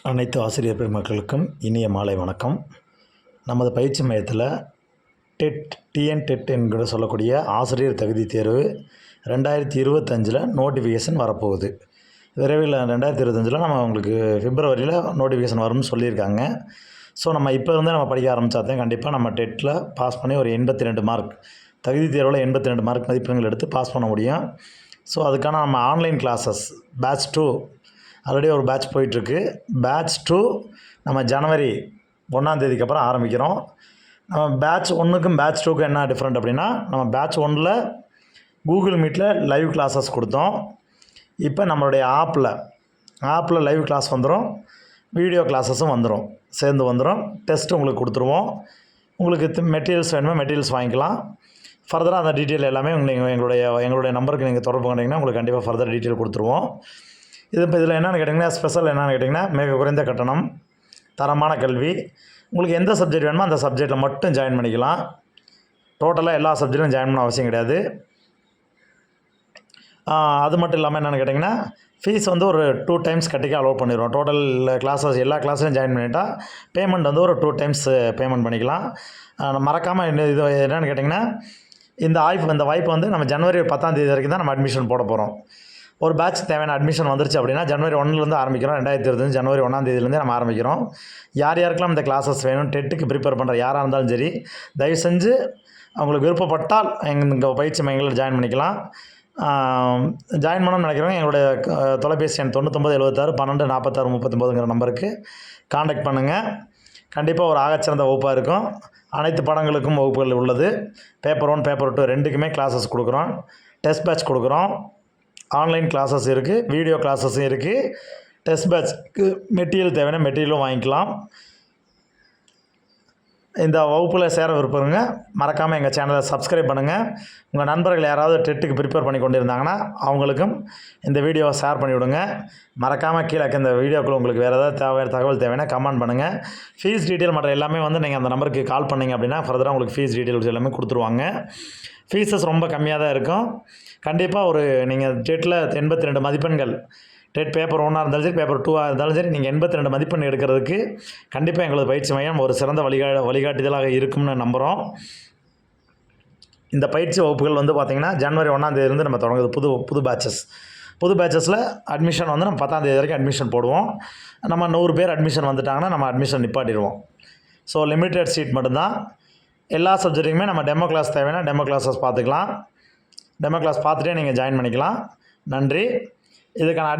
அனைத்து ஆசிரியர் பெருமக்களுக்கும் இனிய மாலை வணக்கம். நமது பயிற்சி மையத்தில் டெட் என்கிற சொல்லக்கூடிய ஆசிரியர் தகுதி தேர்வு 2025 நோட்டிஃபிகேஷன் வரப்போகுது. விரைவில் 2025 நம்ம உங்களுக்கு பிப்ரவரியில் நோட்டிஃபிகேஷன் வரும்னு சொல்லியிருக்காங்க. ஸோ நம்ம இப்போ இருந்தே நம்ம படிக்க ஆரம்பித்தாதான் கண்டிப்பாக நம்ம டெட்டில் பாஸ் பண்ணி ஒரு 82 மார்க், தகுதி தேர்வில் 82 மார்க் மதிப்பெண்கள் எடுத்து பாஸ் பண்ண முடியும். ஸோ அதுக்கான நம்ம ஆன்லைன் கிளாஸஸ் பேட்ச் 2 ஆல்ரெடி ஒரு பேட்ச் போயிட்டுருக்கு. பேட்ச் 2 நம்ம ஜனவரி 1ஆம் தேதிக்கு அப்புறம் ஆரம்பிக்கிறோம். நம்ம பேட்ச் 1க்கும் பேட்ச் 2க்கும் என்ன டிஃப்ரெண்ட் அப்படின்னா, நம்ம பேட்ச் 1ல் கூகுள் மீட்டில் லைவ் கிளாஸஸ் கொடுத்தோம். இப்போ நம்மளுடைய ஆப்பில் லைவ் கிளாஸ் வந்துடும், வீடியோ கிளாஸஸும் வந்துடும், சேர்ந்து வந்துடும். டெஸ்ட் உங்களுக்கு கொடுத்துருவோம். உங்களுக்கு மெட்டீரியல்ஸ் வேணுமோ மெட்டீரியல்ஸ் வாங்கிக்கலாம். ஃபர்தராக அந்த டீட்டெயில் எல்லாமே நீங்கள் எங்களுடைய நம்பருக்கு நீங்கள் தொடர்பு கொண்டீங்கன்னா உங்களுக்கு கண்டிப்பாக ஃபர்தர் டீட்டெயில் கொடுத்துருவோம். இப்போ இதில் என்னென்னு கேட்டிங்கன்னா, ஸ்பெஷல் என்னென்னு கேட்டிங்கன்னா, மிக குறைந்த கட்டணம், தரமான கல்வி. உங்களுக்கு எந்த சப்ஜெக்ட் வேணுமோ அந்த சப்ஜெக்டில் மட்டும் ஜாயின் பண்ணிக்கலாம். டோட்டலாக எல்லா சப்ஜெக்ட்டும் ஜாயின் பண்ண அவசியம் கிடையாது. அது மட்டும் இல்லாமல் என்னென்னு கேட்டிங்கன்னா, ஃபீஸ் வந்து ஒரு 2 டைம்ஸ் கட்டிக்க அலோவ் பண்ணிடுவோம். டோட்டல் கிளாஸஸ் எல்லா கிளாஸ்லையும் ஜாயின் பண்ணிட்டால் பேமெண்ட் வந்து ஒரு 2 டைம்ஸ் பேமெண்ட் பண்ணிக்கலாம். மறக்காமல் இது என்னென்னு கேட்டிங்கன்னா, இந்த வாய்ப்பு வந்து நம்ம ஜனவரி 10ஆம் தேதி வரைக்கும் தான் நம்ம அட்மிஷன் போட போகிறோம். ஒரு பேட்ச் தேவையான அட்மிஷன் வந்துருச்சு அப்படின்னா ஜனவரி 1லேருந்து ஆரம்பிக்கிறோம். 2025 ஜனவரி 1ஆம் தேதியிலேருந்தே நம்ம ஆரம்பிக்கிறோம். யார் யாருக்கெல்லாம் இந்த கிளாஸஸ் வேணும், டெட்டுக்கு ப்ரிப்பேர் பண்ணுற யாராக இருந்தாலும் சரி, தயவு செஞ்சு அவங்களுக்கு விருப்பப்பட்டால் எங்கள் பயிற்சி மையங்களில் ஜாயின் பண்ணிக்கலாம். ஜாயின் பண்ணணும்னு நினைக்கிறவங்க எங்களுடைய தொலைபேசி எண் 9976 12 46 39ங்கிற நம்பருக்கு காண்டாக்ட் பண்ணுங்கள். கண்டிப்பாக ஒரு ஆகச்சிறந்த வகுப்பாக இருக்கும். அனைத்து பாடங்களுக்கும் வகுப்புகள் உள்ளது. பேப்பர் 1 பேப்பர் 2 ரெண்டுக்குமே கிளாஸஸ் கொடுக்குறோம். டெஸ்ட் பேட்ச் கொடுக்குறோம். ஆன்லைன் கிளாஸஸ் இருக்குது, வீடியோ கிளாஸஸும் இருக்குது. டெஸ்ட் பேட்ச்க்கு மெட்டீரியல் தேவையான மெட்டீரியலும் வாங்கிக்கலாம். இந்த வகுப்பில் சேர விருப்பங்க மறக்காமல் எங்கள் சேனலை சப்ஸ்கிரைப் பண்ணுங்கள். உங்கள் நண்பர்கள் யாராவது டெட்டுக்கு ப்ரிப்பேர் பண்ணி கொண்டு இருந்தாங்கன்னா அவங்களுக்கும் இந்த வீடியோவை ஷேர் பண்ணிவிடுங்க. மறக்காமல் கீழே இந்த வீடியோக்குள்ள உங்களுக்கு வேறு ஏதாவது தகவல் தேவைன்னா கமெண்ட் பண்ணுங்கள். ஃபீஸ் டீட்டெயில் மற்ற எல்லாமே வந்து நீங்கள் அந்த நம்பருக்கு கால் பண்ணிங்க அப்படின்னா ஃபர்தராக உங்களுக்கு ஃபீஸ் டீட்டெயில்ஸ் எல்லாமே கொடுத்துருவாங்க. ஃபீஸஸ் ரொம்ப கம்மியாக தான் இருக்கும். கண்டிப்பாக நீங்கள் டெட்டில் 82 மதிப்பெண்கள், டெட் பேப்பர் 1ஆக இருந்தாலும் சரி பேப்பர் 2ஆக இருந்தாலும் சரி, நீங்கள் 82 மதிப்பெண் எடுக்கிறதுக்கு கண்டிப்பாக எங்களது பயிற்சி மையம் ஒரு சிறந்த வழிகாட்டுதலாக இருக்கும்னு நம்புகிறோம். இந்த பயிற்சி வகுப்புகள் வந்து பார்த்திங்கன்னா ஜனவரி 1ஆம் தேதியிலேருந்து நம்ம தொடங்குது. புது பேட்சஸில் அட்மிஷன் வந்து நம்ம 10ஆம் தேதி வரைக்கும் அட்மிஷன் போடுவோம். நம்ம 100 பேர் அட்மிஷன் வந்துட்டாங்கன்னா நம்ம அட்மிஷன் நிப்பாட்டிடுவோம். ஸோ லிமிட்டட் சீட் மட்டும்தான். எல்லா சப்ஜெக்ட்டுக்குமே நம்ம டெமோ கிளாஸ் தேவைன்னா டெமோ கிளாஸஸ் பார்த்துக்கலாம். டெமோ கிளாஸ் பார்த்துட்டே நீங்கள் ஜாயின் பண்ணிக்கலாம். நன்றி. இதுக்கான